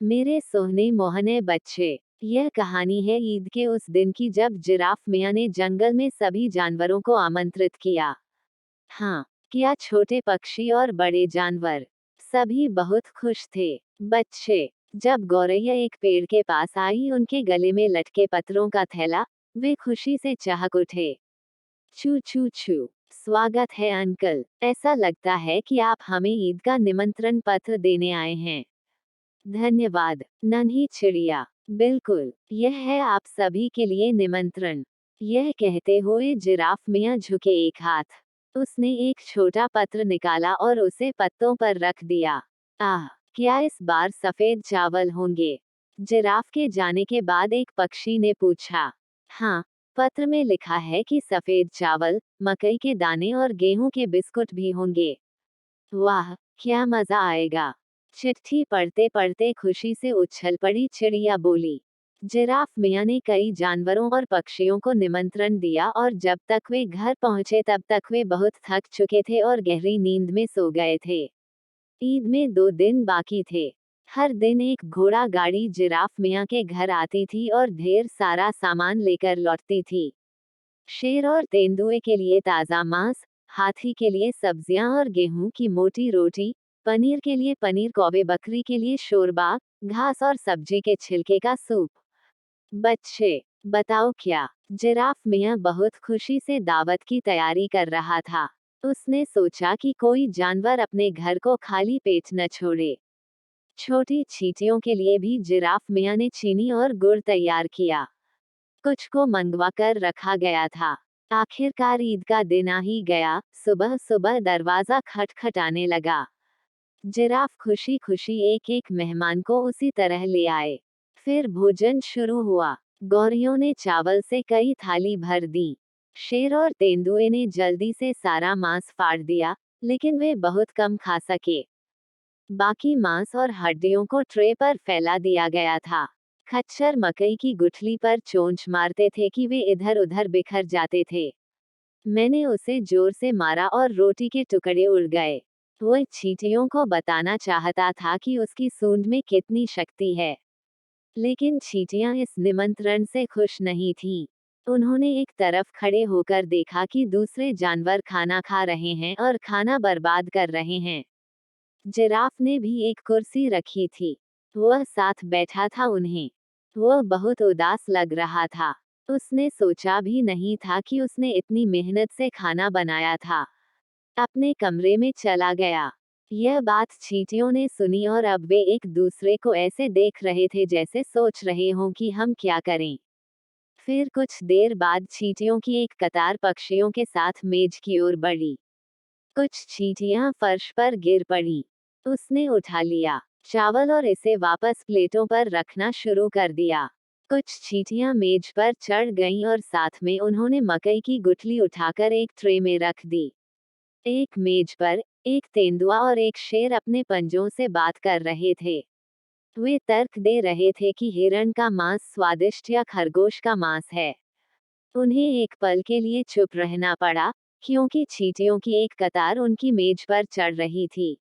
मेरे सोहने मोहने बच्चे। यह कहानी है ईद के उस दिन की जब जिराफ मियाँ ने जंगल में सभी जानवरों को आमंत्रित किया। हाँ, क्या छोटे पक्षी और बड़े जानवर सभी बहुत खुश थे। बच्चे, जब गौरैया एक पेड़ के पास आई, उनके गले में लटके पत्रों का थैला, वे खुशी से चहक उठे। छू छू छू, स्वागत है अंकल, ऐसा लगता है कि आप हमें ईद का निमंत्रण पत्र देने आए हैं। धन्यवाद नन्ही चिड़िया, बिल्कुल, यह है आप सभी के लिए निमंत्रण। यह कहते हुए जिराफ मियाँ झुके एक हाथ। उसने एक छोटा पत्र निकाला और उसे पत्तों पर रख दिया। आह, क्या इस बार सफेद चावल होंगे? जिराफ के जाने के बाद एक पक्षी ने पूछा। हाँ, पत्र में लिखा है कि सफेद चावल, मकई के दाने और गेहूं के बिस्कुट भी होंगे। वाह, क्या मजा आएगा! चिट्ठी पढ़ते पढ़ते खुशी से उछल पड़ी चिड़िया बोली। जिराफ मियाँ ने कई जानवरों और पक्षियों को निमंत्रण दिया और जब तक वे घर पहुंचे तब तक वे बहुत थक चुके थे और गहरी नींद में सो गए थे। ईद में 2 दिन बाकी थे। हर दिन एक घोड़ा गाड़ी जिराफ मियाँ के घर आती थी और ढेर सारा सामान लेकर लौटती थी। शेर और तेंदुए के लिए ताज़ा मांस, हाथी के लिए सब्जियां और गेहूं की मोटी रोटी, पनीर के लिए पनीर, कौवे बकरी के लिए शोरबा, घास और सब्जी के छिलके का सूप। बच्चे, बताओ क्या? जिराफ मियाँ बहुत खुशी से दावत की तैयारी कर रहा था। उसने सोचा कि कोई जानवर अपने घर को खाली पेट न छोड़े। छोटी चींटियों के लिए भी जिराफ मियाँ ने चीनी और गुड़ तैयार किया। कुछ को मंगवा कर रखा गया था। आखिरकार ईद का दिन आ ही गया। सुबह सुबह दरवाजा खटखटाने लगा। जिराफ खुशी खुशी एक एक मेहमान को उसी तरह ले आए। फिर भोजन शुरू हुआ। गौरियों ने चावल से कई थाली भर दी। शेर और तेंदुए ने जल्दी से सारा मांस फाड़ दिया, लेकिन वे बहुत कम खा सके। बाकी मांस और हड्डियों को ट्रे पर फैला दिया गया था। खच्चर मकई की गुठली पर चोंच मारते थे कि वे इधर उधर बिखर जाते थे। मैंने उसे जोर से मारा और रोटी के टुकड़े उड़ गए। वह चींटियों को बताना चाहता था कि उसकी सूंड में कितनी शक्ति है, लेकिन चींटियां इस निमंत्रण से खुश नहीं थीं। उन्होंने एक तरफ खड़े होकर देखा कि दूसरे जानवर खाना खा रहे हैं और खाना बर्बाद कर रहे हैं। जिराफ ने भी एक कुर्सी रखी थी। वह साथ बैठा था उन्हें। वह बहुत उदास लग रहा था। उसने सोचा भी नहीं था कि उसने इतनी मेहनत से खाना बनाया था। अपने कमरे में चला गया। यह बात चींटियों ने सुनी और अब वे एक दूसरे को ऐसे देख रहे थे जैसे सोच रहे हों कि हम क्या करें। फिर कुछ देर बाद चींटियों की एक कतार पक्षियों के साथ मेज की ओर बढ़ी। कुछ चींटियां फर्श पर गिर पड़ी। उसने उठा लिया चावल और इसे वापस प्लेटों पर रखना शुरू कर दिया। कुछ चींटियां मेज पर चढ़ गईं और साथ में उन्होंने मकई की गुठली उठाकर एक ट्रे में रख दी। एक मेज पर एक तेंदुआ और एक शेर अपने पंजों से बात कर रहे थे। वे तर्क दे रहे थे कि हिरण का मांस स्वादिष्ट या खरगोश का मांस है। उन्हें एक पल के लिए चुप रहना पड़ा, क्योंकि चींटियों की एक कतार उनकी मेज पर चढ़ रही थी।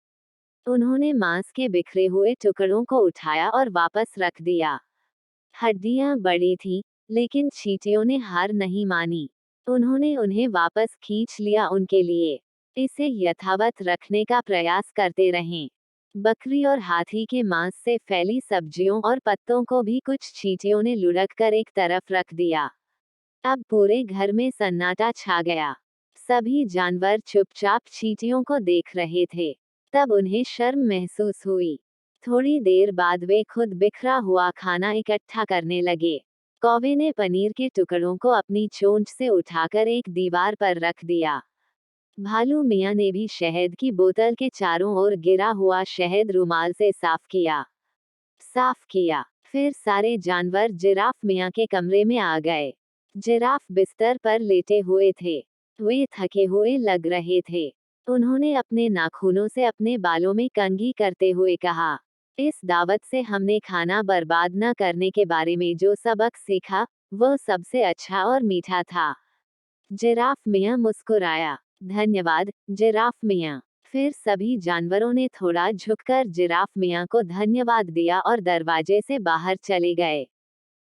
उन्होंने मांस के बिखरे हुए टुकड़ों को उठाया और वापस रख दिया। हड्डियां बड़ी थीं, लेकिन चींटियों ने हार नहीं मानी। उन्होंने उन्हें वापस खींच लिया उनके लिए। इसे यथावत रखने का प्रयास करते रहें। बकरी और हाथी के मांस से फैली सब्जियों और पत्तों को भी कुछ चींटियों ने लुढ़क कर एक तरफ रख दिया। अब पूरे घर में सन्नाटा छा गया। सभी जानवर चुपचाप चींटियों को देख रहे थे। तब उन्हें शर्म महसूस हुई। थोड़ी देर बाद वे खुद बिखरा हुआ खाना इकट्ठा करने लगे। कौवे ने पनीर के टुकड़ों को अपनी चोंच से उठाकर एक दीवार पर रख दिया। भालू मियाँ ने भी शहद की बोतल के चारों ओर गिरा हुआ शहद रुमाल से साफ किया। फिर सारे जानवर जिराफ मियाँ के कमरे में आ गए। जिराफ बिस्तर पर लेटे हुए थे। वे थके हुए लग रहे थे। उन्होंने अपने नाखूनों से अपने बालों में कंघी करते हुए कहा, इस दावत से हमने खाना बर्बाद न करने के बारे में जो सबक सीखा, वह सबसे अच्छा और मीठा था। जिराफ मियाँ मुस्कुराया। धन्यवाद, जिराफ मियाँ। फिर सभी जानवरों ने थोड़ा झुककर जिराफ मियाँ को धन्यवाद दिया और दरवाजे से बाहर चले गए।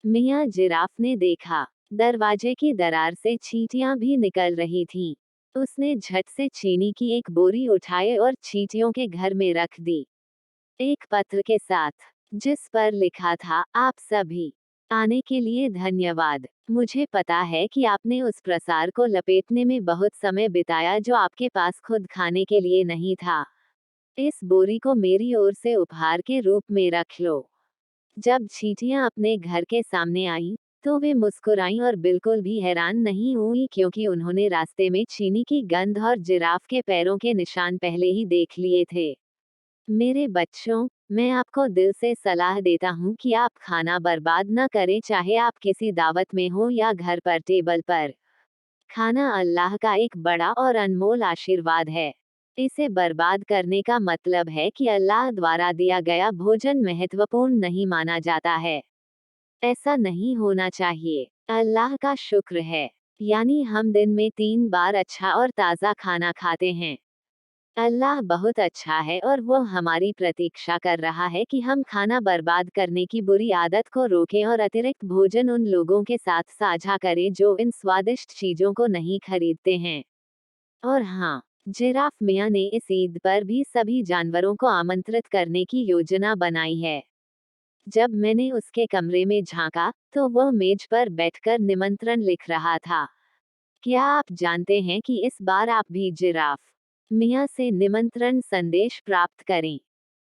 मियाँ जिराफ ने देखा, दरवाजे की दरार से चींटियां भी निकल रही थीं। उसने झट से चीनी की एक बोरी उठाई और चींटियों के घर में रख दी, एक पत्र के साथ, जिस पर लिखा था, आप सभी आने के लिए धन्यवाद। मुझे पता है कि आपने उस प्रसार को लपेटने में बहुत समय बिताया जो आपके पास खुद खाने के लिए नहीं था। इस बोरी को मेरी ओर से उपहार के रूप में रख लो। जब चींटियां अपने घर के सामने आईं, तो वे मुस्कुराईं और बिल्कुल भी हैरान नहीं हुई क्योंकि उन्होंने रास्ते में चीनी की गंध और जिराफ के पैरों के निशान पहले ही देख लिए थे। मेरे बच्चों, मैं आपको दिल से सलाह देता हूँ कि आप खाना बर्बाद न करें, चाहे आप किसी दावत में हो या घर पर टेबल पर। खाना अल्लाह का एक बड़ा और अनमोल आशीर्वाद है। इसे बर्बाद करने का मतलब है कि अल्लाह द्वारा दिया गया भोजन महत्वपूर्ण नहीं माना जाता है। ऐसा नहीं होना चाहिए। अल्लाह का शुक्र है, यानी हम दिन में 3 बार अच्छा और ताज़ा खाना खाते हैं। अल्लाह बहुत अच्छा है और वो हमारी प्रतीक्षा कर रहा है कि हम खाना बर्बाद करने की बुरी आदत को रोकें और अतिरिक्त भोजन उन लोगों के साथ साझा करें जो इन स्वादिष्ट चीजों को नहीं खरीदते हैं। और हाँ, जिराफ मियाँ ने इस ईद पर भी सभी जानवरों को आमंत्रित करने की योजना बनाई है। जब मैंने उसके कमरे में झांका, तो वह मेज पर बैठकर निमंत्रण लिख रहा था। क्या आप जानते हैं कि इस बार आप भी जिराफ मियाँ से निमंत्रण संदेश प्राप्त करें?